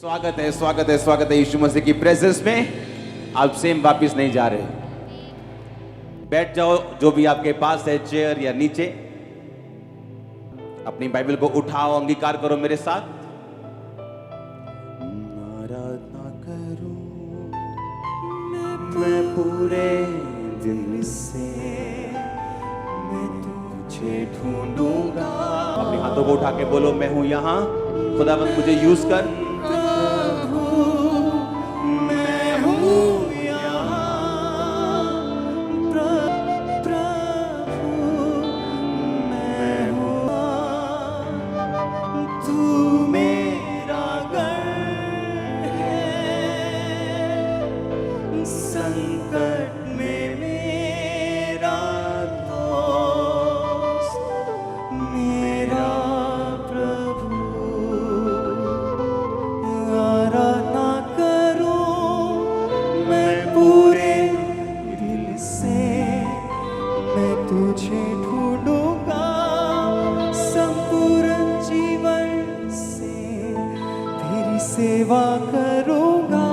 स्वागत है, स्वागत है, स्वागत है यीशु मसीह की प्रेजेंस में। आप सेम वापिस नहीं जा रहे। बैठ जाओ, जो भी आपके पास है, चेयर या नीचे। अपनी बाइबल को उठाओ, अंगीकार करो मेरे साथ। आराधना करूं मैं पूरे दिल से, मैं तुझे ढूंढूंगा। अपने हाथों को उठा के बोलो, मैं हूं यहां, खुदावंद मुझे यूज कर। सेवा करूंगा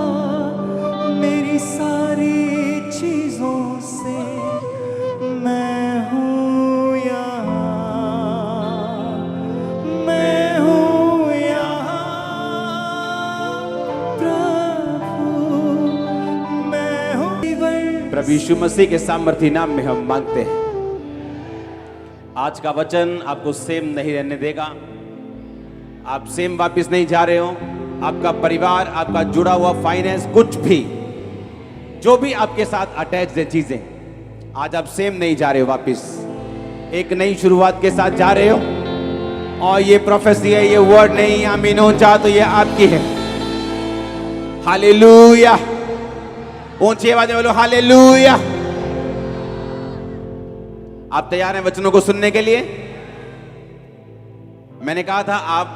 मेरी सारी चीजों से, मैं हूँ यहाँ, मैं हूँ यहाँ प्रभु, मैं हूँ। प्रभु यीशु मसीह के सामर्थी नाम में हम मांगते हैं। आज का वचन आपको सेम नहीं रहने देगा। आप सेम वापस नहीं जा रहे हो। आपका परिवार, आपका जुड़ा हुआ फाइनेंस, कुछ भी जो भी आपके साथ अटैच है चीजें, आज आप सेम नहीं जा रहे हो। वापस एक नई शुरुआत के साथ जा रहे हो। और ये प्रोफेसी है, ये वर्ड नहीं आमीन हो चाह तो ये आपकी है। हालेलुया, ऊंची आवाज में बोलो हालेलुया। आप तैयार हैं वचनों को सुनने के लिए? मैंने कहा था आप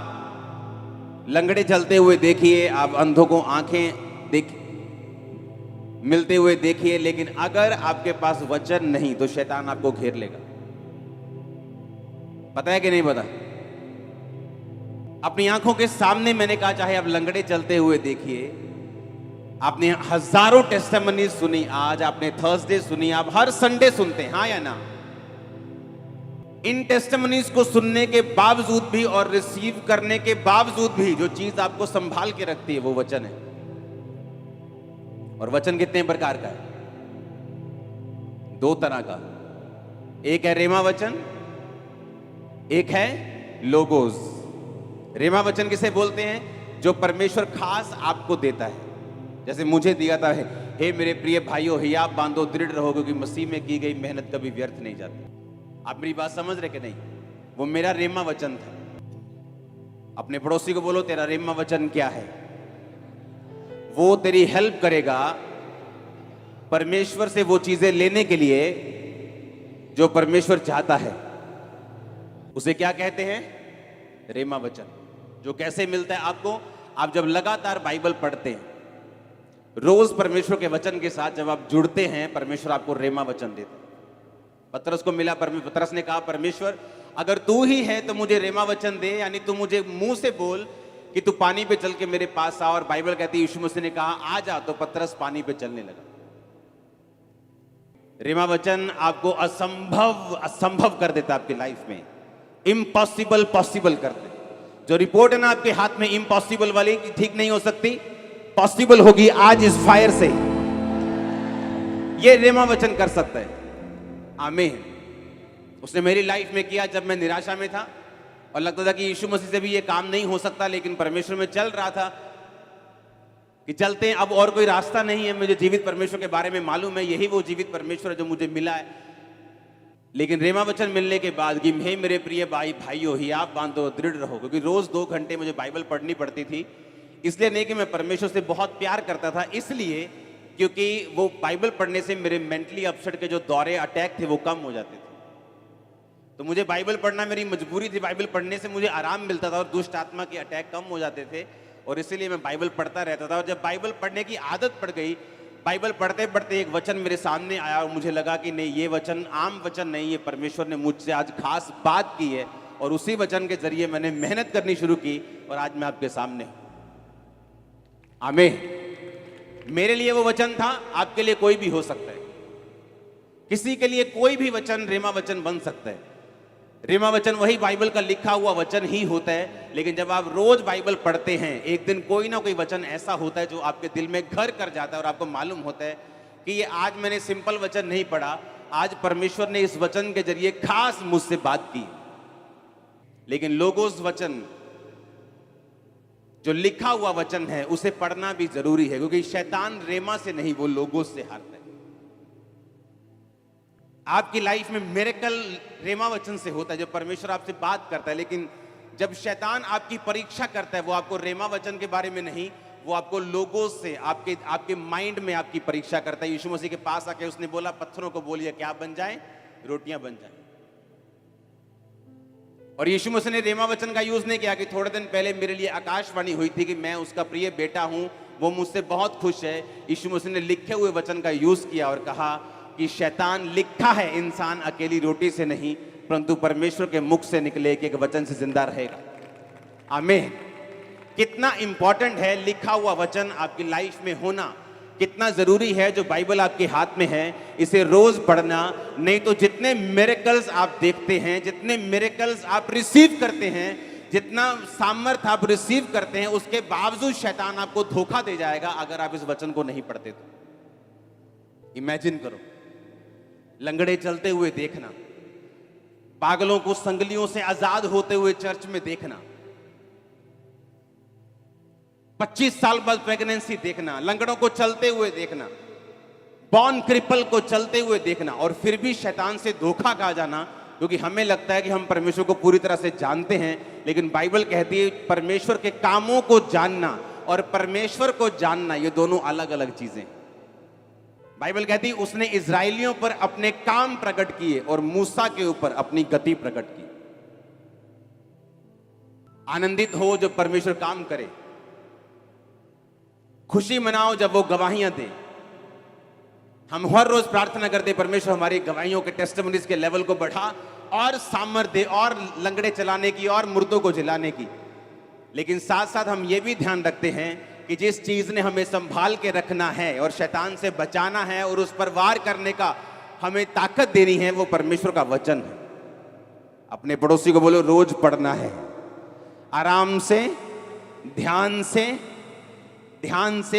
लंगड़े चलते हुए देखिए, आप अंधों को आंखें मिलते हुए देखिए, लेकिन अगर आपके पास वचन नहीं तो शैतान आपको घेर लेगा। पता है कि नहीं पता? अपनी आंखों के सामने मैंने कहा, चाहे आप लंगड़े चलते हुए देखिए। आपने हजारों टेस्टिमनी सुनी, आज आपने थर्सडे सुनी, आप हर संडे सुनते हैं, हाँ या ना? इन टेस्टिमनीज को सुनने के बावजूद भी और रिसीव करने के बावजूद भी जो चीज आपको संभाल के रखती है वो वचन है। और वचन कितने प्रकार का है? दो तरह का। एक है रेमा वचन, एक है लोगोस। रेमा वचन किसे बोलते हैं? जो परमेश्वर खास आपको देता है। जैसे मुझे दिया था, हे मेरे प्रिय भाइयों, हियाब बांधो, दृढ़ रहो, क्योंकि मसीह में की गई मेहनत कभी व्यर्थ नहीं जाती। आप मेरी बात समझ रहे कि नहीं? वो मेरा रेमा वचन था। अपने पड़ोसी को बोलो, तेरा रेमा वचन क्या है? वो तेरी हेल्प करेगा परमेश्वर से वो चीजें लेने के लिए जो परमेश्वर चाहता है। उसे क्या कहते हैं? रेमा वचन। जो कैसे मिलता है आपको? आप जब लगातार बाइबल पढ़ते हैं, रोज परमेश्वर के वचन के साथ जब आप जुड़ते हैं, परमेश्वर आपको रेमा वचन देता है। पतरस को मिला, पतरस ने कहा, परमेश्वर अगर तू ही है तो मुझे रेमा वचन दे, यानी तू मुझे मुंह से बोल कि तू पानी पे चल के मेरे पास आ। और बाइबल कहती है यीशु मसीह ने कहा आ जा, तो पतरस पानी पे चलने लगा। रेमा वचन आपको असंभव कर देता आपकी लाइफ में, इम्पॉसिबल पॉसिबल कर दे। जो रिपोर्ट है ना आपके हाथ में इम्पॉसिबल वाली, ठीक नहीं हो सकती, पॉसिबल होगी आज इस फायर से। ये रेमा वचन कर सकता है। आमीन। उसने मेरी लाइफ में किया जब मैं निराशा में था और लगता था कि यीशु मसीह से भी ये काम नहीं हो सकता, लेकिन परमेश्वर में चल रहा था कि चलते हैं, अब और कोई रास्ता नहीं है। मुझे जीवित परमेश्वर के बारे में मालूम है, यही वो जीवित परमेश्वर है जो मुझे मिला है। लेकिन रेमा वचन मिलने के बाद कि हे मेरे प्रिय भाइयों, हियाब बांधो, दृढ़ रहो, क्योंकि रोज 2 घंटे मुझे बाइबल पढ़नी पड़ती थी। इसलिए नहीं कि मैं परमेश्वर से बहुत प्यार करता था, इसलिए क्योंकि वो बाइबल पढ़ने से मेरे मेंटली अपसेट के जो दौरे, अटैक थे, वो कम हो जाते थे। तो मुझे बाइबल पढ़ना मेरी मजबूरी थी। बाइबल पढ़ने से मुझे आराम मिलता था और दुष्ट आत्मा के अटैक कम हो जाते थे, और इसीलिए मैं बाइबल पढ़ता रहता था। और जब बाइबल पढ़ने की आदत पड़ गई, बाइबल पढ़ते पढ़ते एक वचन मेरे सामने आया और मुझे लगा कि नहीं, ये वचन आम वचन नहीं, ये परमेश्वर ने मुझसे आज खास बात की है। और उसी वचन के जरिए मैंने मेहनत करनी शुरू की और आज मैं आपके सामने हूं। आमीन। मेरे लिए वो वचन था, आपके लिए कोई भी हो सकता है। किसी के लिए कोई भी वचन रेमा वचन बन सकता है। रेमा वचन वही बाइबल का लिखा हुआ वचन ही होता है, लेकिन जब आप रोज बाइबल पढ़ते हैं, एक दिन कोई ना कोई वचन ऐसा होता है जो आपके दिल में घर कर जाता है और आपको मालूम होता है कि ये आज मैंने सिंपल वचन नहीं पढ़ा, आज परमेश्वर ने इस वचन के जरिए खास मुझसे बात की। लेकिन लोगोस वचन, जो लिखा हुआ वचन है, उसे पढ़ना भी जरूरी है, क्योंकि शैतान रेमा से नहीं, वो लोगोस से हारता है। आपकी लाइफ में मिरेकल रेमा वचन से होता है, जब परमेश्वर आपसे बात करता है। लेकिन जब शैतान आपकी परीक्षा करता है, वो आपको रेमा वचन के बारे में नहीं, वो आपको लोगोस से, आपके माइंड में आपकी परीक्षा करता है। यीशु मसीह के पास आके उसने बोला, पत्थरों को बोलिए क्या बन जाए, रोटियां बन जाए। और यीशु मसीह ने रेमा वचन का यूज नहीं किया कि थोड़े दिन पहले मेरे लिए आकाशवाणी हुई थी कि मैं उसका प्रिय बेटा हूं, वो मुझसे बहुत खुश है। यीशु मसीह ने लिखे हुए वचन का यूज किया और कहा कि शैतान, लिखा है इंसान अकेली रोटी से नहीं परंतु परमेश्वर के मुख से निकले एक वचन से जिंदा रहेगा। आमीन। कितना इंपॉर्टेंट है लिखा हुआ वचन आपकी लाइफ में होना, कितना जरूरी है जो बाइबल आपके हाथ में है, इसे रोज पढ़ना। नहीं तो जितने मिरेकल्स आप देखते हैं, जितने मिरेकल्स आप रिसीव करते हैं, जितना सामर्थ आप रिसीव करते हैं, उसके बावजूद शैतान आपको धोखा दे जाएगा अगर आप इस वचन को नहीं पढ़ते तो। इमेजिन करो, लंगड़े चलते हुए देखना, पागलों को संगलियों से आजाद होते हुए चर्च में देखना, 25 साल बाद प्रेगनेंसी देखना, लंगड़ों को चलते हुए देखना, बॉर्न क्रिपल को चलते हुए देखना, और फिर भी शैतान से धोखा खा जाना, क्योंकि हमें लगता है कि हम परमेश्वर को पूरी तरह से जानते हैं। लेकिन बाइबल कहती है परमेश्वर के कामों को जानना और परमेश्वर को जानना, ये दोनों अलग अलग चीजें। बाइबल कहती है उसने इजराइलियों पर अपने काम प्रकट किए और मूसा के ऊपर अपनी गति प्रकट की। आनंदित हो जब परमेश्वर काम करे, खुशी मनाओ जब वो गवाहियां दे। हम हर रोज प्रार्थना करते, परमेश्वर हमारी गवाहियों के टेस्टिमनीज के लेवल को बढ़ा और सामर्थ दे, और लंगड़े चलाने की और मुर्दों को जिलाने की। लेकिन साथ साथ हम ये भी ध्यान रखते हैं कि जिस चीज ने हमें संभाल के रखना है और शैतान से बचाना है और उस पर वार करने का हमें ताकत देनी है, वो परमेश्वर का वचन है। अपने पड़ोसी को बोलो, रोज पढ़ना है, आराम से, ध्यान से,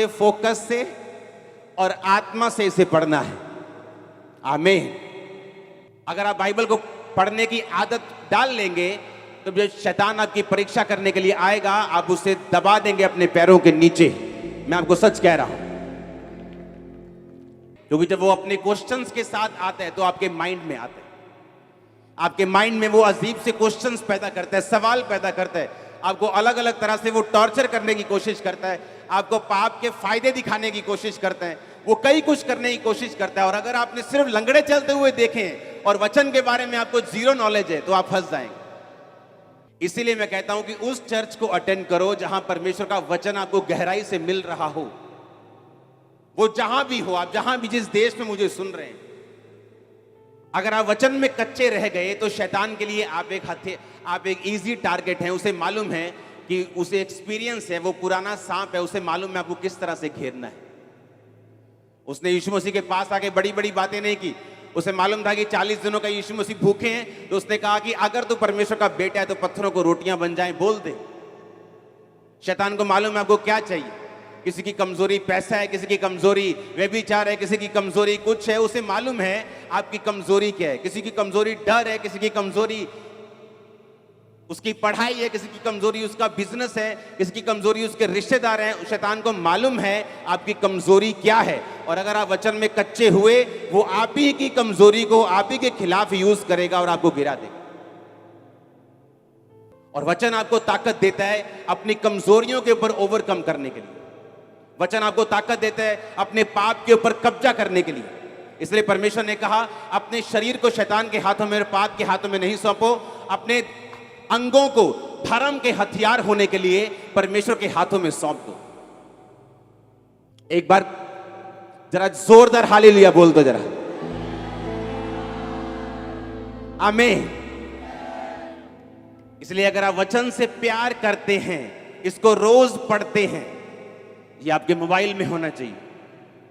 फोकस से और आत्मा से इसे पढ़ना है। आमीन। अगर आप बाइबल को पढ़ने की आदत डाल लेंगे तो जब शैतान आपकी परीक्षा करने के लिए आएगा, आप उसे दबा देंगे अपने पैरों के नीचे। मैं आपको सच कह रहा हूं, क्योंकि जब वो अपने क्वेश्चंस के साथ आता है तो आपके माइंड में आता है, आपके माइंड में वो अजीब से क्वेश्चंस पैदा करता है, सवाल पैदा करता है, आपको अलग अलग तरह से वो टॉर्चर करने की कोशिश करता है, आपको पाप के फायदे दिखाने की कोशिश करता है, वो कई कुछ करने की कोशिश करता है। और अगर आपने सिर्फ लंगड़े चलते हुए देखें और वचन के बारे में आपको जीरो नॉलेज है तो आप फंस जाएंगे। इसीलिए मैं कहता हूं कि उस चर्च को अटेंड करो जहां परमेश्वर का वचन आपको गहराई से मिल रहा हो। वो जहां भी हो, आप जहां भी, जिस देश में मुझे सुन रहे हैं, अगर आप वचन में कच्चे रह गए तो शैतान के लिए आप एक इजी टारगेट हैं। उसे मालूम है कि उसे एक्सपीरियंस है, वो पुराना सांप है, उसे मालूम है आपको किस तरह से घेरना है। उसने यीशु मसीह के पास आके बड़ी बड़ी बातें नहीं की। उसे मालूम था कि 40 दिनों का यीशु मसीह भूखे हैं, तो उसने कहा कि अगर तू परमेश्वर का बेटा है तो पत्थरों को रोटियां बन जाएं, बोल दे। शैतान को मालूम है आपको क्या चाहिए। किसी की कमजोरी पैसा है, किसी की कमजोरी व्यभिचार है, किसी की कमजोरी कुछ है। उसे मालूम है आपकी कमजोरी क्या है। किसी की कमजोरी डर है, किसी की कमजोरी उसकी पढ़ाई है, किसी की कमजोरी उसका बिजनेस है, किसी की कमजोरी उसके रिश्तेदार हैं। शैतान को मालूम है आपकी कमजोरी क्या है, और अगर आप वचन में कच्चे हुए, वो आप ही की कमजोरी को आप ही के खिलाफ यूज करेगा और आपको गिरा देगा। और वचन आपको ताकत देता है अपनी कमजोरियों के ऊपर ओवरकम करने के लिए। वचन आपको ताकत देता है अपने पाप के ऊपर कब्जा करने के लिए। इसलिए परमेश्वर ने कहा, अपने शरीर को शैतान के हाथों में और पाप के हाथों में नहीं सौंपो, अपने अंगों को धर्म के हथियार होने के लिए परमेश्वर के हाथों में सौंप दो। एक बार जरा जोरदार हालेलुया बोल दो जरा। आमीन। इसलिए अगर आप वचन से प्यार करते हैं, इसको रोज पढ़ते हैं, ये आपके मोबाइल में होना चाहिए,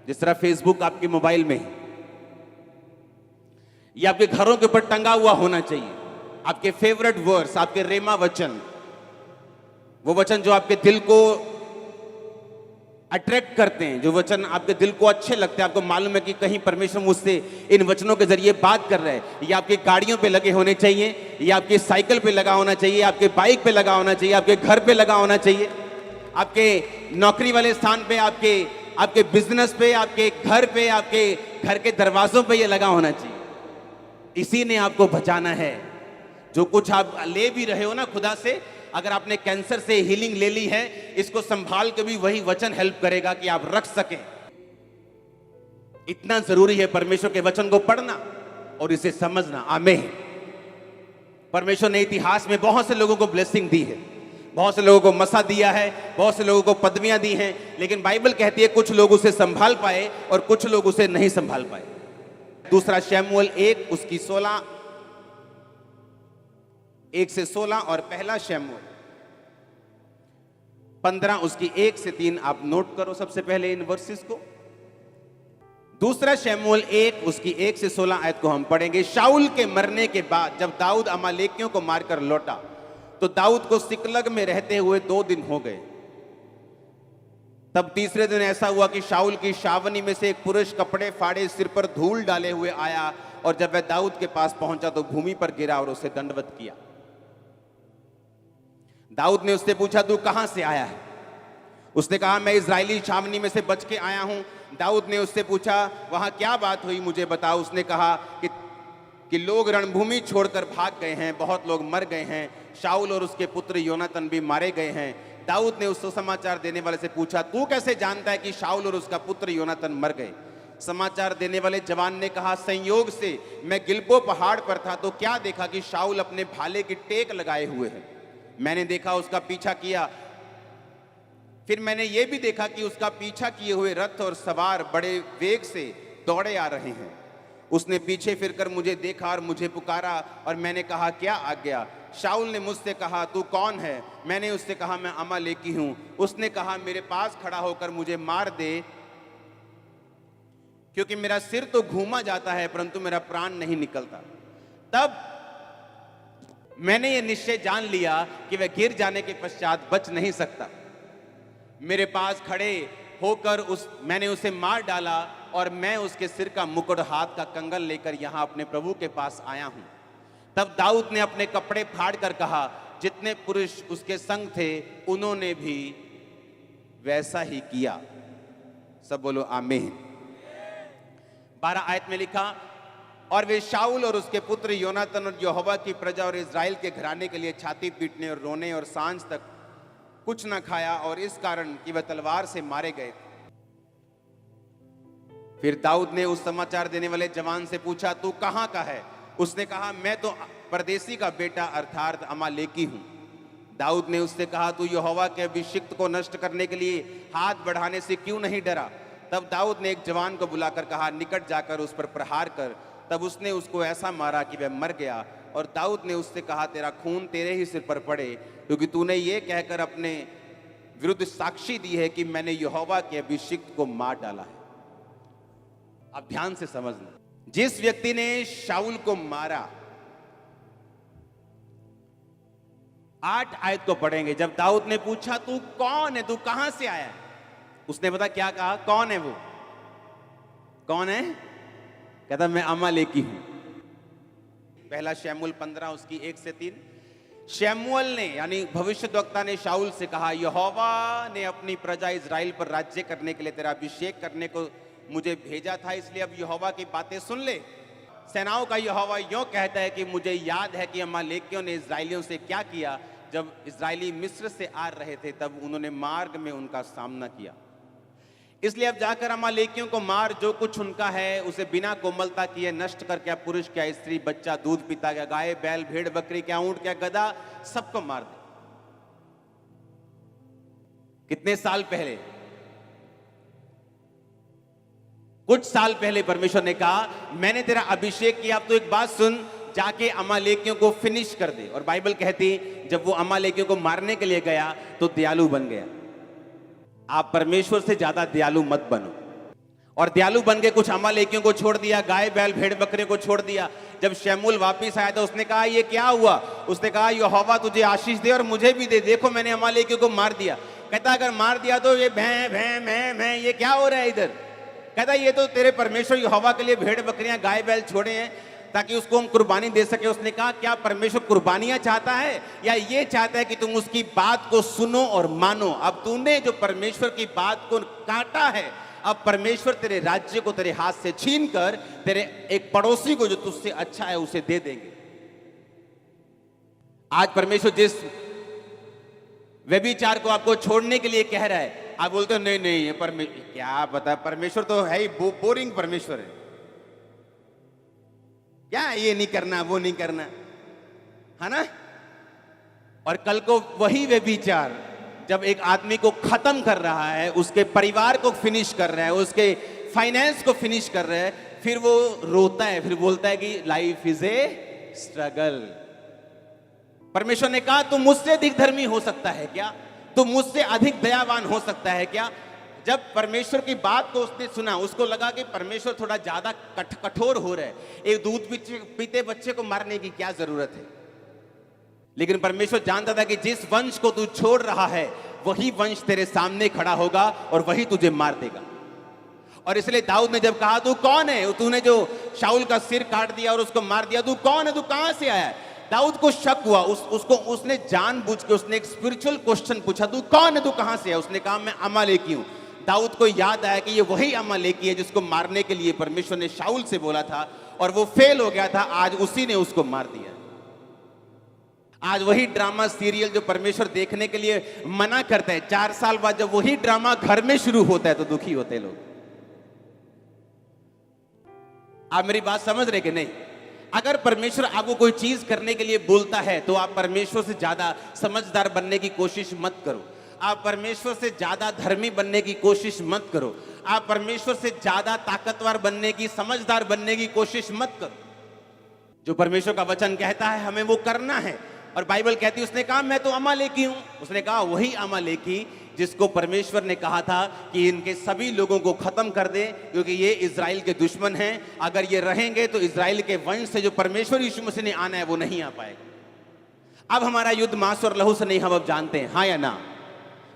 जिस तरह फेसबुक आपके मोबाइल में है। ये आपके घरों के ऊपर टंगा हुआ होना चाहिए। आपके फेवरेट वर्ड्स, आपके रेमा वचन, वो वचन जो आपके दिल को अट्रैक्ट करते हैं, जो वचन आपके दिल को अच्छे लगते हैं, आपको मालूम है कि कहीं परमेश्वर मुझसे इन वचनों के जरिए बात कर रहा है। ये आपकी गाड़ियों पे लगे होने चाहिए, ये आपकी साइकिल पे लगा होना चाहिए, आपके बाइक पे लगा होना चाहिए, आपके घर पे लगा होना चाहिए, आपके नौकरी वाले स्थान पे, आपके बिजनेस पे, आपके घर पे, आपके घर के दरवाजों पे ये लगा होना चाहिए। इसी ने आपको बचाना है। जो कुछ आप ले भी रहे हो ना खुदा से, अगर आपने कैंसर से हीलिंग ले ली है, इसको संभाल के भी वही वचन हेल्प करेगा कि आप रख सकें। इतना जरूरी है परमेश्वर के वचन को पढ़ना और इसे समझना। आमीन। परमेश्वर ने इतिहास में बहुत से लोगों को ब्लेसिंग दी है, बहुत से लोगों को मसा दिया है, बहुत से लोगों को पदवियां दी हैं, लेकिन बाइबल कहती है कुछ लोग उसे संभाल पाए और कुछ लोग उसे नहीं संभाल पाए। दूसरा शमूएल 1 उसकी 1 से 16 और पहला शमूएल 15 उसकी 1 से 3 आप नोट करो सबसे पहले इन वर्सेस को। दूसरा शमूएल 1 उसकी 1 से 16 आयत को हम पढ़ेंगे। शाऊल के मरने के बाद जब दाऊद अमालेकियों को मारकर लौटा तो दाऊद को सिकलग में रहते हुए 2 दिन हो गए। तब तीसरे दिन ऐसा हुआ कि शाऊल की छावनी में से एक पुरुष कपड़े फाड़े सिर पर धूल डाले हुए आया, और जब वह दाऊद के पास पहुंचा तो भूमि पर गिरा और उसे दंडवत किया। दाऊद ने उससे पूछा, तू कहां से आया है? उसने कहा, मैं इजरायली छावनी में से बच के आया हूं। दाऊद ने उससे पूछा, वहां क्या बात हुई, मुझे बताओ। उसने कहा कि लोग रणभूमि छोड़कर भाग गए हैं, बहुत लोग मर गए हैं, शाऊल और उसके पुत्र योनातन भी मारे गए हैं। दाऊद ने उसको समाचार देने वाले से पूछा, तू कैसे जानता है कि शाऊल और उसका पुत्र योनातन मर गए? समाचार देने वाले जवान ने कहा, संयोग से मैं गिलबो पहाड़ पर था तो क्या देखा कि शाऊल अपने भाले की टेक लगाए हुए है। मैंने देखा, उसका पीछा किया। फिर मैंने यह भी देखा कि उसका पीछा किए हुए रथ और सवार बड़े वेग से दौड़े आ रहे हैं। उसने पीछे फिरकर मुझे देखा और मुझे पुकारा, और मैंने कहा, क्या आज्ञा? शाऊल ने मुझसे कहा, तू कौन है? मैंने उससे कहा, मैं अमालेकी हूं। उसने कहा, मेरे पास खड़ा होकर मुझे मार दे, क्योंकि मेरा सिर तो घूमा जाता है परंतु मेरा प्राण नहीं निकलता। तब मैंने ये निश्चय जान लिया कि वह गिर जाने के पश्चात बच नहीं सकता। मेरे पास खड़े होकर मैंने उसे मार डाला, और मैं उसके सिर का मुकुट, हाथ का कंगन लेकर यहां अपने प्रभु के पास आया हूं। तब दाऊद ने अपने कपड़े फाड़ कर कहा, जितने पुरुष उसके संग थे उन्होंने भी वैसा ही किया। सब बोलो आमीन। 12 आयत में लिखा, और वे शाऊल और उसके पुत्र योनातन और यहोवा की प्रजा और इजराइल के घराने के लिए छाती पीटने और रोने और सांझ तक कुछ न खाया, और इस कारण कि वह तलवार से मारे गए। फिर दाऊद ने उस समाचार देने वाले जवान से पूछा, तू कहां का है? उसने कहा, मैं तो परदेसी का बेटा अर्थात अमालेकी हूं। दाऊद ने उससे कहा, तू यहोवा के अभिषिक्त को नष्ट करने के लिए हाथ बढ़ाने से क्यों नहीं डरा? तब दाऊद ने एक जवान को बुलाकर कहा, निकट जाकर उस पर प्रहार कर। तब उसने उसको ऐसा मारा कि वह मर गया। और दाऊद ने उससे कहा, तेरा खून तेरे ही सिर पर पड़े, क्योंकि तूने ये कहकर अपने विरुद्ध साक्षी दी है कि मैंने यहोवा के अभिषिक्त को मार डाला है। अब ध्यान से समझना, जिस व्यक्ति ने शाऊल को मारा, 8 आयत को पढ़ेंगे। जब दाऊद ने पूछा, तू कौन है, तू कहां से आया है? उसने पता क्या कहा? कौन है वो? कौन है? कहता, मैं अमालेकी हूं। पहला शमूएल 15 उसकी 1 से 3। शमूएल ने यानी भविष्यद्वक्ता ने शाऊल से कहा, यहोवा ने अपनी प्रजा इजराइल पर राज्य करने के लिए तेरा अभिषेक करने को मुझे भेजा था, इसलिए अब यहोवा की बातें सुन ले। सेनाओं का यहोवा यूं कहता है कि मुझे याद है कि अमालेकियों ने इजराइलियों से क्या किया। जब इजराइली मिस्र से आ रहे थे तब उन्होंने मार्ग में उनका सामना किया। इसलिए अब जाकर अमालेकियों को मार, जो कुछ उनका है उसे बिना कोमलता किए नष्ट कर, क्या पुरुष, क्या स्त्री, बच्चा, दूध पीता, क्या गाय, बैल, भेड़, बकरी, क्या ऊंट, क्या गधा, सबको मार दे। कितने साल पहले? कुछ साल पहले परमेश्वर ने कहा, मैंने तेरा अभिषेक किया, अब तो एक बात सुन, जाके अमालेकियों को फिनिश कर दे। और बाइबल कहती, जब वो अमालेकियों को मारने के लिए गया तो दयालु बन गया। आप परमेश्वर से ज्यादा दयालु मत बनो। और दयालु बन के कुछ अमालेकियों को छोड़ दिया, गाय बैल भेड़ बकरे को छोड़ दिया। जब शमूएल वापिस आया तो उसने कहा ये क्या हुआ? उसने कहा यहोवा तुझे आशीष दे और मुझे भी दे, देखो मैंने अमालेकियों को मार दिया। कहता अगर मार दिया तो ये भैं भैं मैं मैं ये क्या हो रहा है इधर? कहता ये तो तेरे परमेश्वर यहोवा के लिए भेड़ बकरियां गाय बैल छोड़े हैं ताकि उसको हम कुर्बानी दे सके। उसने कहा क्या परमेश्वर कुर्बानियां चाहता है या ये चाहता है कि तुम उसकी बात को सुनो और मानो? अब तूने जो परमेश्वर की बात को काटा है, अब परमेश्वर तेरे राज्य को तेरे हाथ से छीन कर तेरे एक पड़ोसी को जो तुझसे अच्छा है उसे दे देंगे। आज परमेश्वर जिस व्यभिचार को आपको छोड़ने के लिए कह रहा है, आप बोलते हो नहीं नहीं ये परमेश्वर, क्या पता परमेश्वर तो है ही बोरिंग परमेश्वर है, क्या ये नहीं करना वो नहीं करना, है ना? और कल को वही व्यभिचार जब एक आदमी को खत्म कर रहा है, उसके परिवार को फिनिश कर रहा है, उसके फाइनेंस को फिनिश कर रहा है, फिर वो रोता है, फिर बोलता है कि लाइफ इज ए स्ट्रगल। परमेश्वर ने कहा तुम मुझसे अधिक धर्मी हो सकता है क्या? तुम मुझसे अधिक दयावान हो सकता है क्या? जब परमेश्वर की बात को उसने सुना, उसको लगा कि परमेश्वर थोड़ा ज्यादा कठोर हो रहा है, एक दूध पीते बच्चे को मारने की क्या जरूरत है? लेकिन परमेश्वर जानता था कि जिस वंश को तू छोड़ रहा है वही वंश तेरे सामने खड़ा होगा और वही तुझे मार देगा। और इसलिए दाऊद ने जब कहा तू कौन है, तूने जो शाऊल का सिर काट दिया और उसको मार दिया, तू कौन है, तू कहां से आया है? दाऊद को शक हुआ, उसने जानबूझ के उसने एक स्पिरिचुअल क्वेश्चन पूछा, तू कौन है, तू कहां से है? उसने कहा मैं अमालेकी हूं। दाऊद को याद आया कि ये वही अमालेकी है जिसको मारने के लिए परमेश्वर ने शाऊल से बोला था और वो फेल हो गया था, आज उसी ने उसको मार दिया। आज वही ड्रामा सीरियल जो परमेश्वर देखने के लिए मना करता है, 4 साल बाद जब वही ड्रामा घर में शुरू होता है तो दुखी होते लोग। आप मेरी बात समझ रहे कि नहीं? अगर परमेश्वर आपको कोई चीज करने के लिए बोलता है तो आप परमेश्वर से ज्यादा समझदार बनने की कोशिश मत करो। आप परमेश्वर से ज्यादा धर्मी बनने की कोशिश मत करो। आप परमेश्वर से ज्यादा ताकतवर बनने की, समझदार बनने की कोशिश मत करो। जो परमेश्वर का वचन कहता है हमें वो करना है। और बाइबल कहती है, उसने कहा मैं तो अमालेकी हूं। उसने कहा वही अमालेकी जिसको परमेश्वर ने कहा था कि इनके सभी लोगों को खत्म कर दे क्योंकि ये इजराइल के दुश्मन हैं। अगर ये रहेंगे तो इजराइल के वंश से जो परमेश्वर यीशु मसीह ने आना है वो नहीं आ पाएगा। अब हमारा युद्ध मांस और लहू से नहीं, हम अब जानते हैं, हाँ या ना?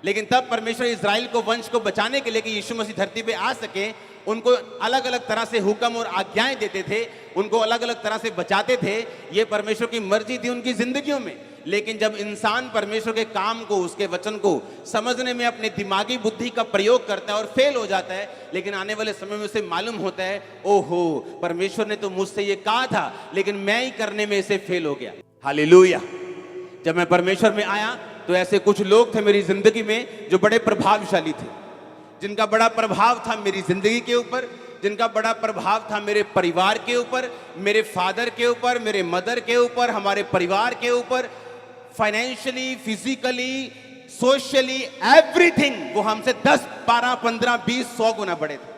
लेकिन तब परमेश्वर इजराइल को वंश को बचाने के लिए कि यीशु मसीह धरती पे आ सके, उनको अलग अलग तरह से हुक्म और आज्ञाएं देते थे, उनको अलग अलग तरह से बचाते थे। ये परमेश्वर की मर्जी थी उनकी जिंदगियों में। लेकिन जब इंसान परमेश्वर के काम को, उसके वचन को समझने में अपने दिमागी बुद्धि का प्रयोग करता है और फेल हो जाता है, लेकिन आने वाले समय में उसे मालूम होता है ओहो परमेश्वर ने तो मुझसे ये कहा था लेकिन मैं ही करने में इसे फेल हो गया। हालेलुया। जब मैं परमेश्वर में आया तो ऐसे कुछ लोग थे मेरी जिंदगी में जो बड़े प्रभावशाली थे, जिनका बड़ा प्रभाव था मेरी जिंदगी के ऊपर, जिनका बड़ा प्रभाव था मेरे परिवार के ऊपर, मेरे फादर के ऊपर, मेरे मदर के ऊपर, हमारे परिवार के ऊपर, फाइनेंशियली, फिजिकली, सोशली, एवरीथिंग। वो हमसे 10, 12, 15, 20, 100 गुना बड़े थे।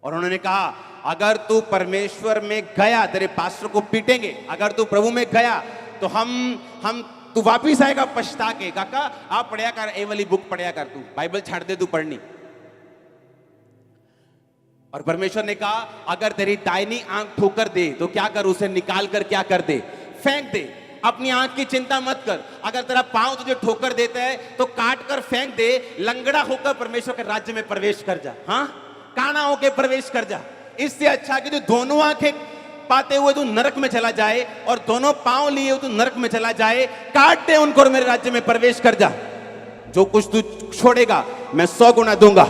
और उन्होंने कहा अगर तू परमेश्वर में गया, तेरे पास्टर को पीटेंगे। अगर तू प्रभु में गया तो हम तू वापिस आएगा पछता के। काका आप पढ़िया कर, ए वाली बुक पढ़िया कर, तू बाइबल छाड़ दे, तू पढ़नी। और परमेश्वर ने कहा अगर तेरी दाहिनी आंख ठोकर दे तो क्या कर, उसे निकाल कर क्या कर दे, फेंक दे। अपनी आंख की चिंता मत कर। अगर तेरा पांव तुझे ठोकर देता है तो काट कर फेंक दे। लंगड़ा होकर परमेश्वर के राज्य में प्रवेश कर जा। हाँ, काना होकर प्रवेश कर जा। इससे अच्छा कि तू दोनों आंखें पाते हुए तू नरक में चला जाए और दोनों पांव लिए हुए तू नरक में चला जाए। काट दे उनको और मेरे राज्य में प्रवेश कर जा। जो कुछ तू छोड़ेगा मैं 100 गुना दूंगा।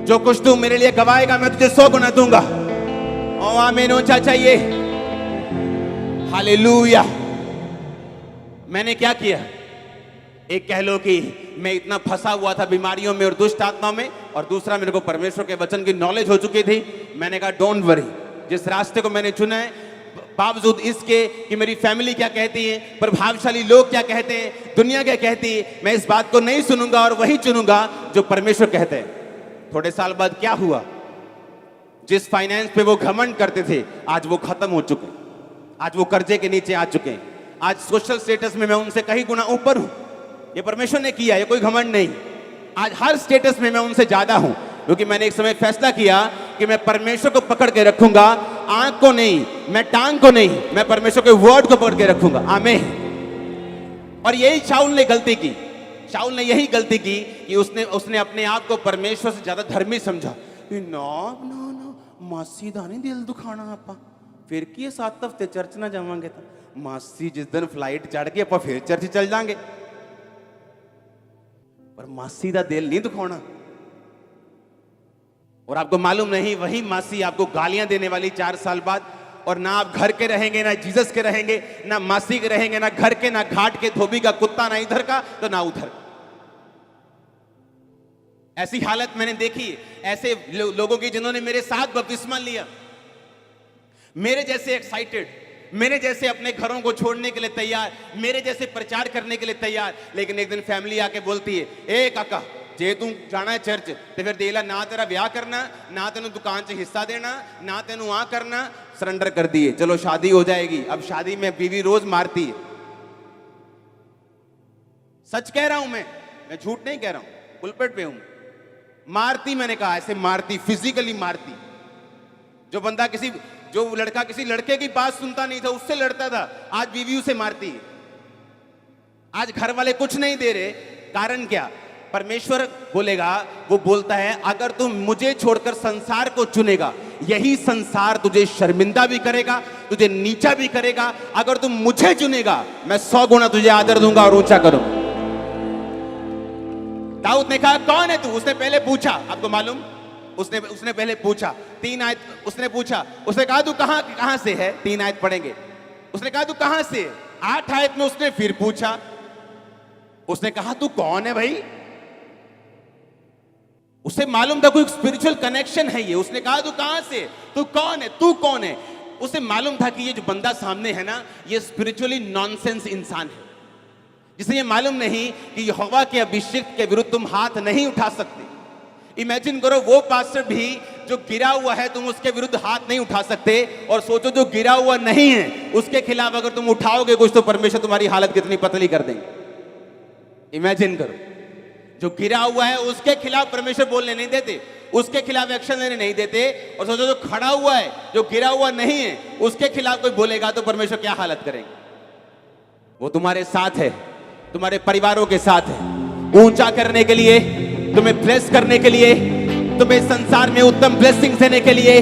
जो कुछ तू मेरे लिए गवाएगा मैं तुझे 100 गुना दूंगा। ओ आमीन ऊंचा चाहिए। हालेलुया। मैंने क्या किया? एक कह लो कि मैं इतना फंसा हुआ था बीमारियों में और दुष्ट आत्माओं में, और दूसरा मेरे को परमेश्वर के वचन की नॉलेज हो चुकी थी। मैंने कहा डोंट वरी, जिस रास्ते को मैंने चुना है, बावजूद इसके कि मेरी फैमिली क्या कहती है, प्रभावशाली लोग क्या कहते हैं, दुनिया क्या कहती है, मैं इस बात को नहीं सुनूंगा और वही चुनूंगा जो परमेश्वर कहते हैं। थोड़े साल बाद क्या हुआ? जिस फाइनेंस पे वो घमंड करते थे आज वो खत्म हो चुके, आज वो कर्जे के नीचे आ चुके हैं। आज सोशल स्टेटस में मैं उनसे कहीं गुना ऊपर हूं। ये परमेश्वर ने किया, ये कोई घमंड नहीं। आज हर स्टेटस में मैं उनसे ज्यादा हूं, क्योंकि मैंने एक समय फैसला किया कि मैं परमेश्वर को पकड़ के रखूंगा, आंख को नहीं, मैं टांग को नहीं, मैं परमेश्वर के वर्ड को पकड़ के रखूंगा। आमीन। और यही शाऊल ने गलती की। शाऊल ने यही गलती की कि उसने अपने आप को परमेश्वर से ज्यादा धर्मी समझा। मासी दा नहीं दिल दुखाना आपा, फिर की 7 हफ्ते चर्च ना जावांगे तो मासी जिस दिन फ्लाइट चढ़ गई आप फिर चर्च चल जाएंगे, पर मासी दा दिल नहीं दुखाना। और आपको मालूम नहीं, वही मासी आपको गालियां देने वाली 4 साल बाद, और ना आप घर के रहेंगे, ना जीसस के रहेंगे, ना मासी के रहेंगे, ना घर के, ना घाट के धोबी का कुत्ता, ना इधर का तो ना उधर। ऐसी हालत मैंने देखी ऐसे लोगों की जिन्होंने मेरे साथ बपतिस्मा लिया, मेरे जैसे एक्साइटेड, मेरे जैसे अपने घरों को छोड़ने के लिए तैयार, मेरे जैसे प्रचार करने के लिए तैयार, लेकिन एक दिन फैमिली आके बोलती है, ए काका जे तू जाना है चर्च तो फिर देला ना तेरा ब्याह करना, ना तेन दुकान च हिस्सा देना, ना तेन आ करना, सरेंडर कर दिए, चलो शादी हो जाएगी। अब शादी में बीवी रोज मारती है। सच कह रहा हूं मैं झूठ नहीं कह रहा हूं, पुलपिट पे हूं। मारती, मैंने कहा ऐसे मारती, फिजिकली मारती। जो लड़का किसी लड़के की बात सुनता नहीं था उससे लड़ता था, आज बीवी उसे मारती है। आज घर वाले कुछ नहीं दे रहे, कारण क्या? परमेश्वर बोलेगा, वो बोलता है अगर तुम मुझे छोड़कर संसार को चुनेगा, यही संसार तुझे शर्मिंदा भी करेगा, तुझे नीचा भी करेगा। अगर तुम मुझे चुनेगा, मैं 100 गुना तुझे आदर दूंगा और ऊंचा करूंगा। दाऊद ने कहा कौन है तू? उसने पहले पूछा, आपको मालूम, उसने पहले पूछा 3 आयत, उसने पूछा, उसने कहा तू कहां से है? 3 आयत पढ़ेंगे। उसने कहा तू कहां से? 8 आयत में उसने फिर पूछा, उसने कहा तू कौन है भाई? उसे मालूम था कोई स्पिरिचुअल कनेक्शन है ये। उसने कहा तू कहां से, तू कौन है, तू कौन है? उसे मालूम था कि ये जो बंदा सामने है ना, ये स्पिरिचुअली नॉनसेंस इंसान है, जिसे ये मालूम नहीं कि यहोवा के अभिषेक के विरुद्ध तुम हाथ नहीं उठा सकते। इमेजिन करो, वो पास्टर भी जो गिरा हुआ है, तुम उसके विरुद्ध हाथ नहीं उठा सकते, और सोचो जो गिरा हुआ नहीं है उसके खिलाफ अगर तुम उठाओगे कुछ, तो परमेश्वर तुम्हारी हालत कितनी पतली कर देंगे। इमेजिन करो, जो गिरा हुआ है उसके खिलाफ परमेश्वर बोलने नहीं देते, उसके खिलाफ एक्शन लेने नहीं देते, और सोचो जो खड़ा हुआ है, जो गिरा हुआ नहीं है, उसके खिलाफ कोई बोलेगा तो परमेश्वर क्या हालत करेंगे। वो तुम्हारे साथ है, तुम्हारे परिवारों के साथ है, ऊंचा करने के लिए, तुम्हें ब्लेस करने के लिए, तुम्हें संसार में उत्तम ब्लेसिंग देने के लिए,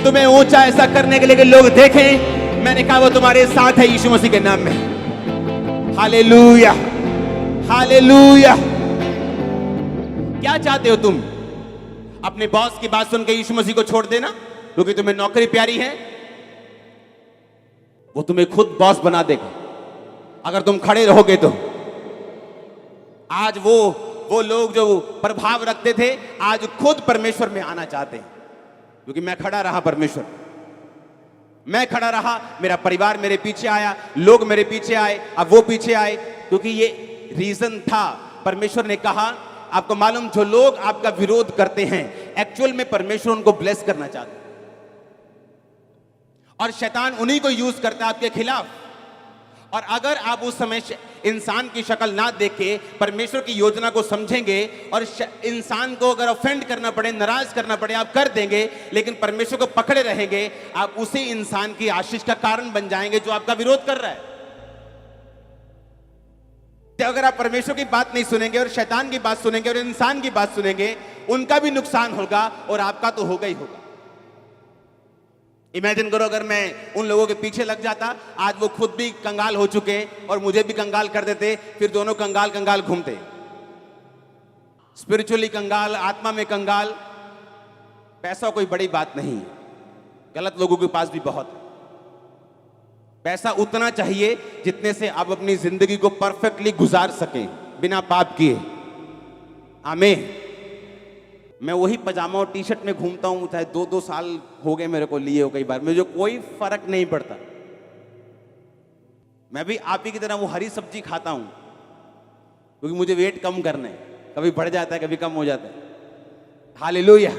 तुम्हें ऊंचा ऐसा करने के लिए कि लोग देखें। मैंने कहा वो तुम्हारे साथ है यीशु मसीह के नाम में। Hallelujah, hallelujah. क्या चाहते हो तुम? अपने बॉस की बात सुन के यीशु मसीह को छोड़ देना क्योंकि तुम्हें नौकरी प्यारी है? वो तुम्हें खुद बॉस बना देगा अगर तुम खड़े रहोगे तो। आज वो लोग जो प्रभाव रखते थे, आज खुद परमेश्वर में आना चाहते हैं, क्योंकि मैं खड़ा रहा, परमेश्वर, मैं खड़ा रहा, मेरा परिवार मेरे पीछे आया, लोग मेरे पीछे आए, अब वो पीछे आए, क्योंकि ये रीजन था। परमेश्वर ने कहा, आपको मालूम, जो लोग आपका विरोध करते हैं, एक्चुअल में परमेश्वर उनको ब्लेस करना चाहते हैं, और शैतान उन्हीं को यूज करता है आपके खिलाफ। और अगर आप उस समय इंसान की शक्ल ना देख के परमेश्वर की योजना को समझेंगे, और इंसान को अगर ऑफेंड करना पड़े, नाराज करना पड़े, आप कर देंगे, लेकिन परमेश्वर को पकड़े रहेंगे, आप उसी इंसान की आशीष का कारण बन जाएंगे जो आपका विरोध कर रहा है। तो अगर आप परमेश्वर की बात नहीं सुनेंगे और शैतान की बात सुनेंगे और इंसान की बात सुनेंगे, उनका भी नुकसान होगा और आपका तो होगा ही होगा। इमेजिन करो, अगर मैं उन लोगों के पीछे लग जाता, आज वो खुद भी कंगाल हो चुके और मुझे भी कंगाल कर देते, फिर दोनों कंगाल कंगाल घूमते, स्पिरिचुअली कंगाल, आत्मा में कंगाल। पैसा कोई बड़ी बात नहीं है, गलत लोगों के पास भी बहुत है। पैसा उतना चाहिए जितने से आप अपनी जिंदगी को परफेक्टली गुजार सकें बिना पाप किए। आमीन। मैं वही पजामा और टी शर्ट में घूमता हूं, चाहे 2-2 साल हो गए मेरे को लिए हो, कई बार मुझे कोई फर्क नहीं पड़ता। मैं भी आप ही की तरह वो हरी सब्जी खाता हूं, क्योंकि मुझे वेट कम करना है, कभी बढ़ जाता है, कभी कम हो जाता है। हालेलुया।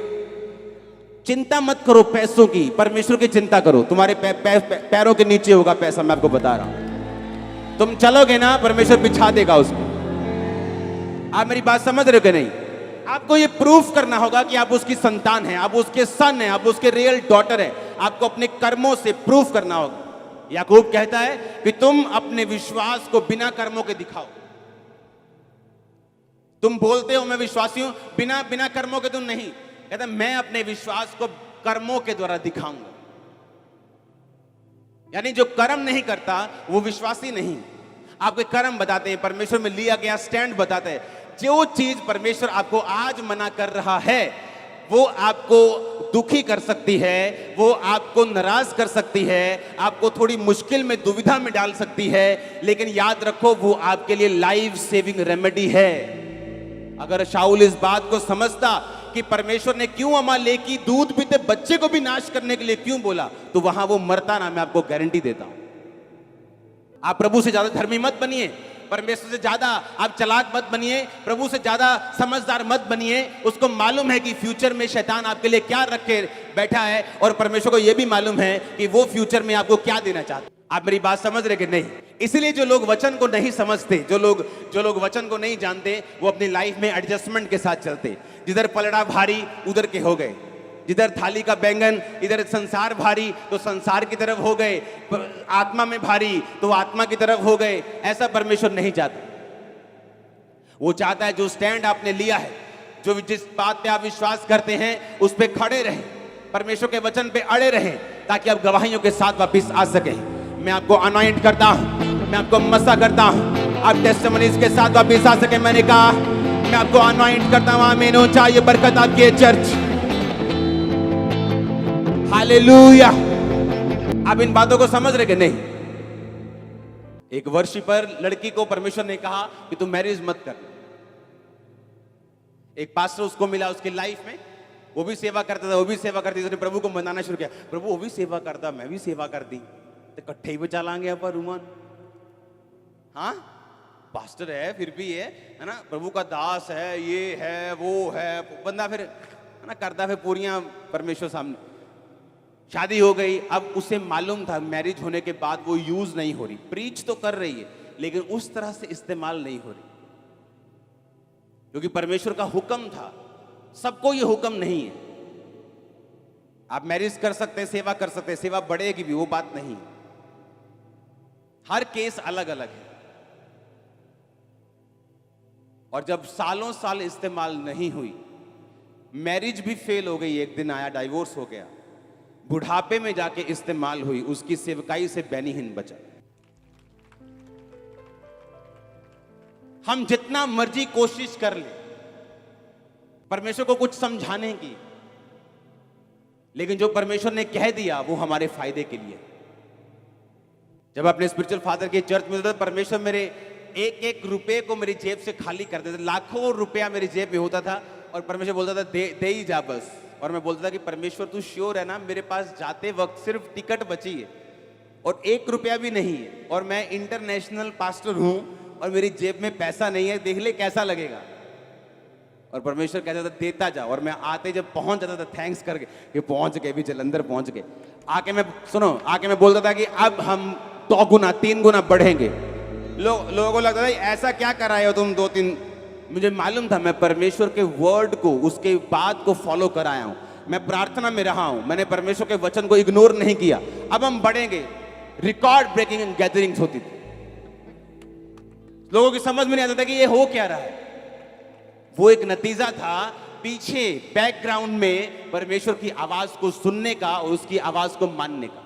चिंता मत करो पैसों की, परमेश्वर की चिंता करो। तुम्हारे पैरों के नीचे होगा पैसा, मैं आपको बता रहा हूं। तुम चलोगे ना, परमेश्वर बिछा देगा उसको। आप मेरी बात समझ रहे हो कि नहीं? आपको ये प्रूफ करना होगा कि आप उसकी संतान हैं, आप उसके सन हैं, आप उसके रियल डॉटर हैं। आपको अपने कर्मों से प्रूफ करना होगा। याकूब कहता है कि तुम अपने विश्वास को बिना कर्मों के दिखाओ। तुम बोलते हो मैं विश्वासी हूं, बिना बिना कर्मों के तुम नहीं। कहता मैं अपने विश्वास को कर्मों के द्वारा दिखाऊंगा। यानी जो कर्म नहीं करता वो विश्वासी नहीं। आपके कर्म बताते हैं, परमेश्वर में लिया गया स्टैंड बताते हैं। जो चीज परमेश्वर आपको आज मना कर रहा है वो आपको दुखी कर सकती है, वो आपको नाराज कर सकती है, आपको थोड़ी मुश्किल में, दुविधा में डाल सकती है, लेकिन याद रखो वो आपके लिए लाइफ सेविंग रेमेडी है। अगर शाऊल इस बात को समझता कि परमेश्वर ने क्यों अमालेकी दूध पीते बच्चे को भी नाश करने के लिए क्यों बोला, तो वहां वो मरता ना। मैं आपको गारंटी देता हूं। आप प्रभु से ज्यादा धर्मी मत बनिए, परमेश्वर से ज्यादा आप चालाक मत बनिए, प्रभु से ज्यादा समझदार मत बनिए। उसको मालूम है कि फ्यूचर में शैतान आपके लिए क्या रखे बैठा है, और परमेश्वर को यह भी मालूम है कि वो फ्यूचर में आपको क्या देना चाहता है। आप मेरी बात समझ रहे कि नहीं? इसलिए जो लोग वचन को नहीं समझते, जो लोग वचन को नहीं जानते, वो अपनी लाइफ में एडजस्टमेंट के साथ चलते। जिधर पलड़ा भारी उधर के हो गए, जिधर थाली का बैंगन इधर संसार भारी तो संसार की तरफ हो गए, आत्मा में भारी तो आत्मा की तरफ हो गए। ऐसा परमेश्वर नहीं चाहता। वो चाहता है जो स्टैंड आपने लिया है, जो जिस बात पे आप विश्वास करते हैं उस पे खड़े रहें, परमेश्वर के वचन पे अड़े रहें, ताकि आप गवाहियों के साथ वापस आ सके। मैं आपको अनॉइंट करता हूं, मैं आपको मसा करता हूं, आप टेस्टिमनीज के साथ वापस आ सके। मैंने कहा मैं आपको अनॉइंट करता हूं। आमीन हो। चाहिए बरकत आपकी है चर्च। हालेलुया। आप इन बातों को समझ रहे कि नहीं? एक वर्शिपर लड़की को परमेश्वर ने कहा कि तुम मैरिज मत कर। एक पास्टर उसको मिला उसकी लाइफ में, वो भी सेवा करता था, वो भी सेवा करती थी। उसने प्रभु को मनाना शुरू किया, प्रभु वो भी सेवा करता, मैं भी सेवा कर दी, तो इकट्ठे ही बचा लांगे अपन रूमान। हाँ, पास्टर है फिर भी है ना, प्रभु का दास है, ये है वो है, बंदा फिर है ना करता फिर पूरियां परमेश्वर सामने। शादी हो गई, अब उसे मालूम था मैरिज होने के बाद वो यूज नहीं हो रही, प्रीच तो कर रही है लेकिन उस तरह से इस्तेमाल नहीं हो रही, क्योंकि परमेश्वर का हुक्म था। सबको ये हुक्म नहीं है। आप मैरिज कर सकते हैं, सेवा कर सकते हैं, सेवा बढ़ेगी भी, वो बात नहीं। हर केस अलग अलग है। और जब सालों साल इस्तेमाल नहीं हुई, मैरिज भी फेल हो गई, एक दिन आया डाइवोर्स हो गया, बुढ़ापे में जाके इस्तेमाल हुई, उसकी सेवकाई से बेनीहीन बचा। हम जितना मर्जी कोशिश कर ले परमेश्वर को कुछ समझाने की, लेकिन जो परमेश्वर ने कह दिया वो हमारे फायदे के लिए। जब अपने स्पिरिचुअल फादर के चर्च में होता था, परमेश्वर मेरे एक एक रुपए को मेरी जेब से खाली कर देते। लाखों रुपया मेरी जेब में होता था और परमेश्वर बोलता था दे ही जा बस। और मैं बोलता था कि परमेश्वर तू श्योर है ना, मेरे पास जाते वक्त सिर्फ टिकट बची है और 1 रुपया भी नहीं है, और मैं इंटरनेशनल पास्टर हूं और मेरी जेब में पैसा नहीं है, देख ले कैसा लगेगा। और परमेश्वर कहता था देता जा, और मैं आते जब पहुंच जाता था थैंक्स करके कि पहुंच गए, भी जलंधर पहुंच गए। आके मैं बोलता था कि अब हम 2 गुना 3 गुना बढ़ेंगे। लोगों को लगता था ऐसा क्या कर रहे हो तुम 2-3। मुझे मालूम था मैं परमेश्वर के वर्ड को, उसके बात को फॉलो कर आया हूं। मैं प्रार्थना में रहा हूं, मैंने परमेश्वर के वचन को इग्नोर नहीं किया। अब हम बढ़ेंगे। रिकॉर्ड ब्रेकिंग गैदरिंग्स होती थी। लोगों की समझ में नहीं आता था कि ये हो क्या रहा है। वो एक नतीजा था पीछे बैकग्राउंड में परमेश्वर की आवाज को सुनने का और उसकी आवाज को मानने का।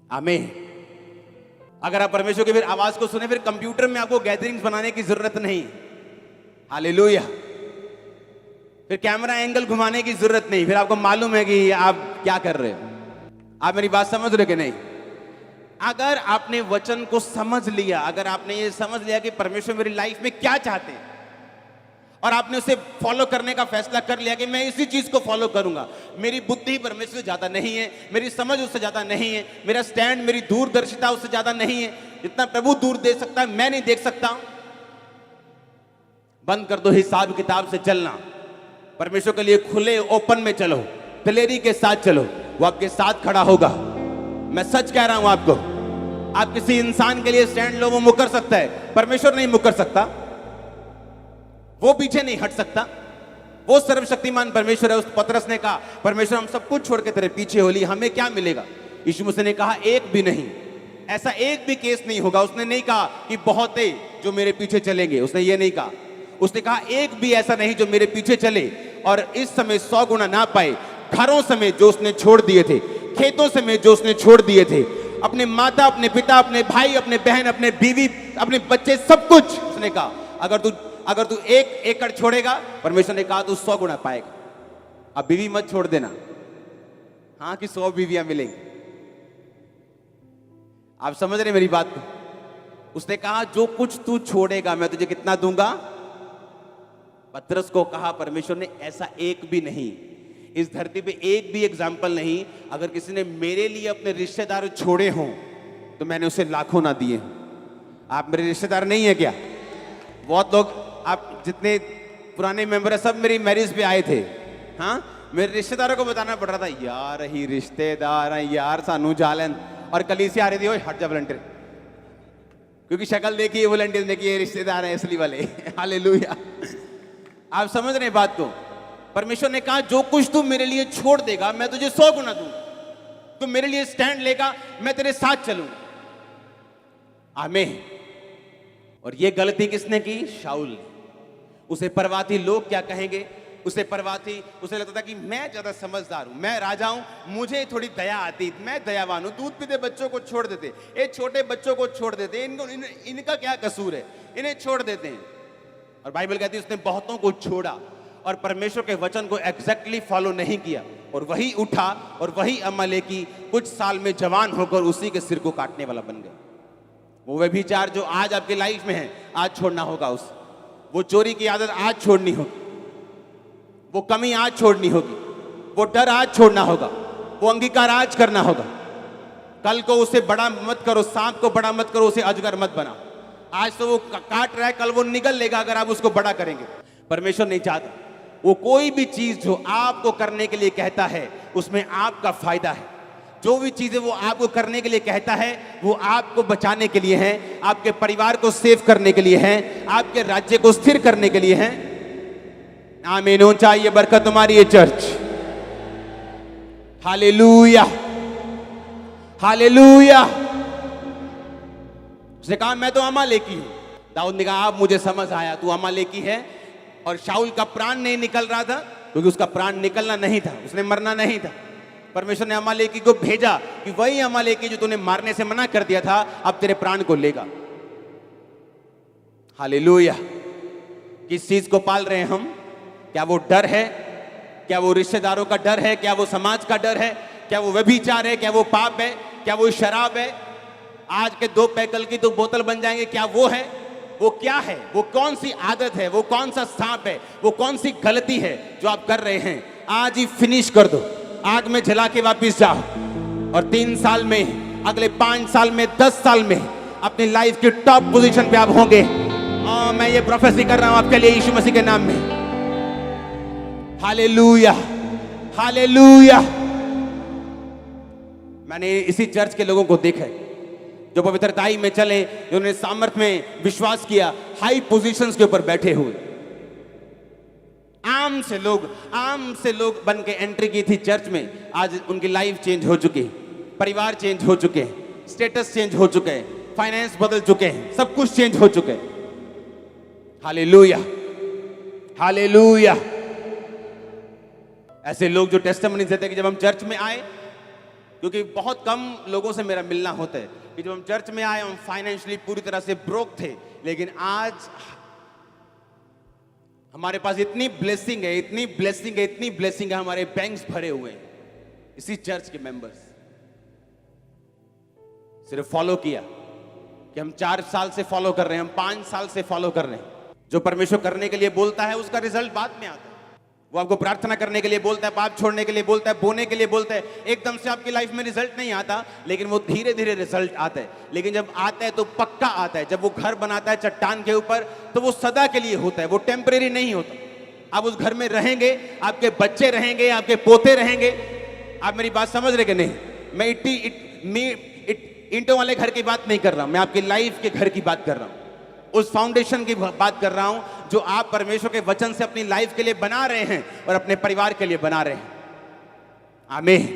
आमीन। अगर आप परमेश्वर की फिर आवाज को सुने, फिर कंप्यूटर में आपको गैदरिंग्स बनाने की जरूरत नहीं। हालेलुया। फिर कैमरा एंगल घुमाने की जरूरत नहीं, फिर आपको मालूम है कि आप क्या कर रहे हो। आप मेरी बात समझ रहे कि नहीं? अगर आपने वचन को समझ लिया, अगर आपने ये समझ लिया कि परमेश्वर मेरी लाइफ में क्या चाहते हैं, और आपने उसे फॉलो करने का फैसला कर लिया कि मैं इसी चीज को फॉलो करूंगा, मेरी बुद्धि परमेश्वर से ज्यादा नहीं है, मेरी समझ उससे ज्यादा नहीं है, मेरा स्टैंड, मेरी दूरदर्शिता उससे ज्यादा नहीं है, जितना प्रभु दूर देख सकता है मैं नहीं देख सकता। बंद कर दो हिसाब किताब से चलना, परमेश्वर के लिए खुले ओपन में चलो, दिलेरी के साथ चलो, वो आपके साथ खड़ा होगा। मैं सच कह रहा हूं आपको। आप किसी इंसान के लिए स्टैंड लो, वो मुकर सकता है, परमेश्वर नहीं मुकर सकता। वो पीछे नहीं हट सकता। वो सर्वशक्तिमान परमेश्वर है। उस पतरस ने कहा, परमेश्वर हम सब कुछ छोड़ के तेरे पीछे हो लिए, हमें क्या मिलेगा? यीशु मसीह ने कहा, एक भी नहीं, ऐसा एक भी केस नहीं होगा। उसने नहीं कहा कि बहुत है जो मेरे पीछे चलेंगे, उसने ये नहीं कहा। उसने कहा एक भी ऐसा नहीं जो मेरे पीछे चले और इस समय 100 गुना ना पाए। घरों समेत जो उसने छोड़ दिए थे, खेतों समेत जो उसने छोड़ दिए थे, अपने माता, अपने पिता, अपने भाई, अपने बहन, अपने बीवी, अपने बच्चे, सब कुछ उसने कहा अगर तू 1 एकड़ छोड़ेगा, परमेश्वर ने कहा तू 100 गुना पाएगा। अब बीवी मत छोड़ देना, हाँ, कि 100 बीवियां मिलेंगी। आप समझ रहे मेरी बात को? उसने कहा जो कुछ तू छोड़ेगा मैं तुझे कितना दूंगा। पतरस को कहा परमेश्वर ने, ऐसा एक भी नहीं, इस धरती पे एक भी एग्जाम्पल नहीं, अगर किसी ने मेरे लिए अपने रिश्तेदार छोड़े हों तो मैंने उसे लाखों ना दिए। आप मेरे रिश्तेदार नहीं है क्या? बहुत लोग, आप जितने पुराने मेंबर है सब मेरी मैरिज पे आए थे। हाँ, मेरे रिश्तेदारों को बताना पड़ रहा था, यार ही रिश्तेदार हैं यार, सानू जालन। और कलीसिया आ रही थी, ओए हट जा वॉलंटियर, क्योंकि शक्ल देखी है वॉलंटियर ने कि ये रिश्तेदार हैं असली वाले। हालेलुया। आप समझ रहे बात को? परमेश्वर ने कहा जो कुछ तू मेरे लिए छोड़ देगा मैं तुझे 100 गुना दूंगा। तू मेरे लिए स्टैंड लेगा, मैं तेरे साथ चलूंगा। आमीन। और ये गलती किसने की? शाऊल ने। उसे परवाह थी लोग क्या कहेंगे, उसे परवाह थी, उसे लगता था कि मैं ज्यादा समझदार हूं, मैं राजा हूं, मुझे थोड़ी दया आती, मैं दयावान हूं। दूध पीते बच्चों को छोड़ देते, ये छोटे बच्चों को छोड़ देते, इनका क्या कसूर है, इन्हें छोड़ देते हैं। और बाइबल कहती है उसने बहुतों को छोड़ा और परमेश्वर के वचन को एग्जैक्टली फॉलो नहीं किया, और वही उठा और वही अमालेकी कुछ साल में जवान होकर उसी के सिर को काटने वाला बन गया। वो व्यभिचार जो आज आपकी लाइफ में है, आज छोड़ना होगा। वो चोरी की आदत आज छोड़नी होगी, वो कमी आज छोड़नी होगी, वो डर आज छोड़ना होगा, वो अंगीकार आज करना होगा। कल को उसे बड़ा मत करो, सांप को बड़ा मत करो, उसे अजगर मत बनाओ। आज तो वो काट रहा है, कल वो निगल लेगा अगर आप उसको बड़ा करेंगे। परमेश्वर नहीं चाहता। वो कोई भी चीज जो आपको करने के लिए कहता है उसमें आपका फायदा है। जो भी चीजें वो आपको करने के लिए कहता है वो आपको बचाने के लिए है, आपके परिवार को सेव करने के लिए है, आपके राज्य को स्थिर करने के लिए है। आमीन। ऊंचा ये बरकत तुम्हारी है चर्च। Hallelujah, hallelujah. उसने कहा मैं तो अमालेकी हूं। दाऊद ने कहा अब मुझे समझ आया, तू अमालेकी है। और शाऊल का प्राण नहीं निकल रहा था क्योंकि उसका प्राण निकलना नहीं था, उसने मरना नहीं था। परमेश्वर ने अमालेकी को भेजा कि वही अमालेकी जो तूने मारने से मना कर दिया था अब तेरे प्राण को लेगा। हालेलुया। किस चीज को पाल रहे हैं हम? क्या वो डर है? क्या वो रिश्तेदारों का डर है? क्या वो समाज का डर है? क्या वो व्यभिचार है? क्या वो पाप है? क्या वो शराब है? आज के 2 पैकल की तो बोतल बन जाएंगे, क्या वो है? वो क्या है? वो कौन सी आदत है? वो कौन सा सांप है? वो कौन सी गलती है जो आप कर रहे हैं? आज ही फिनिश कर दो, आग में जला के वापिस जाओ और 3 साल में, अगले 5 साल में, 10 साल में अपनी लाइफ की टॉप पोजीशन पे आप होंगे। मैं ये प्रोफेसी कर रहा हूं आपके लिए यीशु मसीह के नाम में। Hallelujah, hallelujah. मैंने इसी चर्च के लोगों को देखा है जो पवित्रताई में चले, जिन्होंने सामर्थ में विश्वास किया, हाई पोजीशंस के ऊपर बैठे हुए। आम से लोग बन के एंट्री की थी चर्च में, आज उनकी लाइफ चेंज हो चुकी है, परिवार चेंज हो चुके हैं, स्टेटस चेंज हो चुके हैं, फाइनेंस बदल चुके हैं, सब कुछ चेंज हो चुके हैं। Hallelujah, hallelujah. ऐसे लोग जो टेस्टिमनी देते हैं कि जब हम चर्च में आए, क्योंकि बहुत कम लोगों से मेरा मिलना होता है, कि जब हम चर्च में आए हम फाइनेंशियली पूरी तरह से ब्रोक थे, लेकिन आज हमारे पास इतनी ब्लेसिंग है, इतनी ब्लेसिंग है, इतनी ब्लेसिंग है, हमारे बैंक्स भरे हुए हैं। इसी चर्च के मेंबर्स सिर्फ फॉलो किया कि हम 4 साल से फॉलो कर रहे हैं, हम 5 साल से फॉलो कर रहे हैं। जो परमेश्वर करने के लिए बोलता है उसका रिजल्ट बाद में आता है। वो आपको प्रार्थना करने के लिए बोलता है, पाप छोड़ने के लिए बोलता है, बोने के लिए बोलता है। एकदम से आपकी लाइफ में रिजल्ट नहीं आता, लेकिन वो धीरे धीरे रिजल्ट आता है। लेकिन जब आता है तो पक्का आता है। जब वो घर बनाता है चट्टान के ऊपर तो वो सदा के लिए होता है, वो टेम्परेरी नहीं होता। आप उस घर में रहेंगे, आपके बच्चे रहेंगे, आपके पोते रहेंगे। आप मेरी बात समझ रहे कि नहीं? मैं ईंटों वाले घर की बात नहीं कर रहा हूं, मैं आपकी लाइफ के घर की बात कर रहा हूं। उस फाउंडेशन की बात कर रहा हूं जो आप परमेश्वर के वचन से अपनी लाइफ के लिए बना रहे हैं और अपने परिवार के लिए बना रहे हैं। आमीन,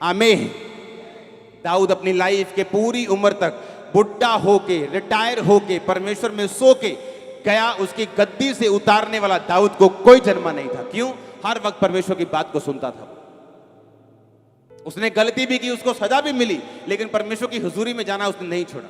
आमीन। दाऊद अपनी लाइफ के पूरी उम्र तक बुढ़ा होके, रिटायर होके, परमेश्वर में सो के गया। उसकी गद्दी से उतारने वाला दाऊद को कोई जन्मा नहीं था। क्यों? हर वक्त परमेश्वर की बात को सुनता था। उसने गलती भी की, उसको सजा भी मिली, लेकिन परमेश्वर की हुजूरी में जाना उसने नहीं छोड़ा।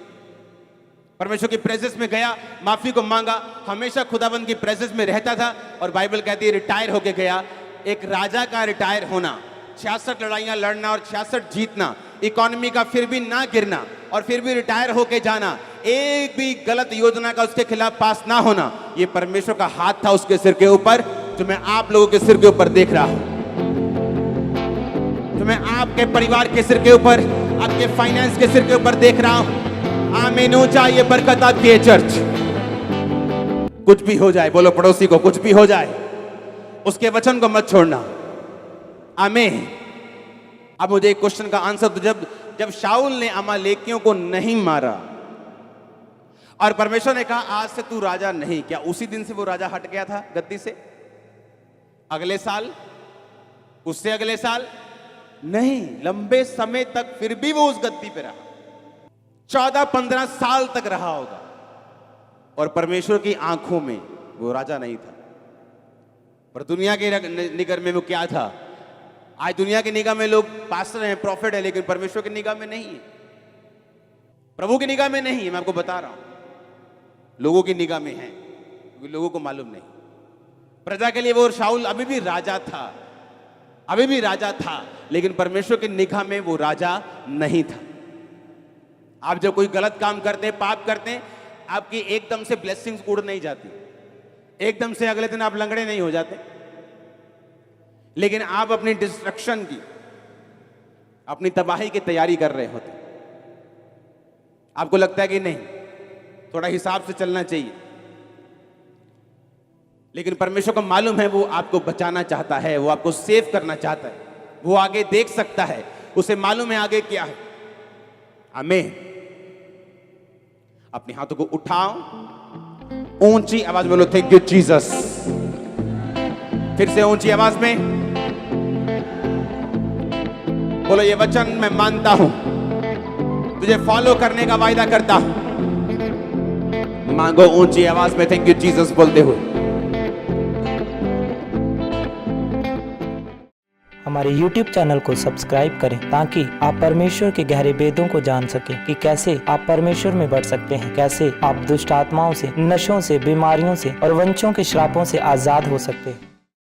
परमेश्वर की प्रेजेंस में गया, माफी को मांगा, हमेशा खुदाबंद की प्रेजेंस में रहता था। और बाइबल कहती है रिटायर होके गया। एक राजा का रिटायर होना, 66 लड़ाइयां लड़ना और 66 जीतना, इकोनॉमी का फिर भी ना गिरना और फिर भी रिटायर होके जाना, एक भी गलत योजना का उसके खिलाफ पास ना होना, ये परमेश्वर का हाथ था उसके सिर के ऊपर, जो मैं आप लोगों के सिर के ऊपर देख रहा हूं, जो मैं आपके परिवार के सिर के ऊपर, आपके फाइनेंस के सिर के ऊपर देख रहा हूं। आमीन। ऊंचा ये बरकत आपकी है चर्च। कुछ भी हो जाए, बोलो पड़ोसी को, कुछ भी हो जाए, उसके वचन को मत छोड़ना। आमीन। अब मुझे एक क्वेश्चन का आंसर दो। जब शाऊल ने अमालेकियों को नहीं मारा और परमेश्वर ने कहा आज से तू राजा नहीं, क्या उसी दिन से वो राजा हट गया था गद्दी से? अगले साल, उससे अगले साल नहीं, लंबे समय तक फिर भी वो उस गद्दी पे रहा। 14-15 साल तक रहा होगा और परमेश्वर की आंखों में वो राजा नहीं था। पर दुनिया के निगाह में वो क्या था? आज दुनिया की निगाह में लोग पास्टर हैं, प्रॉफिट है, लेकिन परमेश्वर की निगाह में नहीं है, प्रभु की निगाह में नहीं है। मैं आपको बता रहा हूं, लोगों की निगाह में है, क्योंकि लोगों को मालूम नहीं। प्रजा के लिए वो शाऊल अभी भी राजा था, अभी भी राजा था, लेकिन परमेश्वर की निगाह में वो राजा नहीं था। आप जब कोई गलत काम करते हैं, पाप करते हैं, आपकी एकदम से ब्लेसिंग्स उड़ नहीं जाती, एकदम से अगले दिन आप लंगड़े नहीं हो जाते, लेकिन आप अपनी डिस्ट्रक्शन की, अपनी तबाही की तैयारी कर रहे होते। आपको लगता है कि नहीं, थोड़ा हिसाब से चलना चाहिए, लेकिन परमेश्वर को मालूम है वो आपको बचाना चाहता है, वो आपको सेव करना चाहता है, वो आगे देख सकता है, उसे मालूम है आगे क्या है। आमीन। अपने हाथों को उठाओ, ऊंची आवाज बोलो थैंक यू जीसस। फिर से ऊंची आवाज में बोलो ये वचन मैं मानता हूं, तुझे फॉलो करने का वायदा करता हूं। मांगो ऊंची आवाज में थैंक यू जीसस बोलते हुए। हमारे YouTube चैनल को सब्सक्राइब करें ताकि आप परमेश्वर के गहरे वेदों को जान सकें कि कैसे आप परमेश्वर में बढ़ सकते हैं, कैसे आप दुष्ट आत्माओं से, नशों से, बीमारियों से और वंशों के श्रापों से आजाद हो सकते हैं।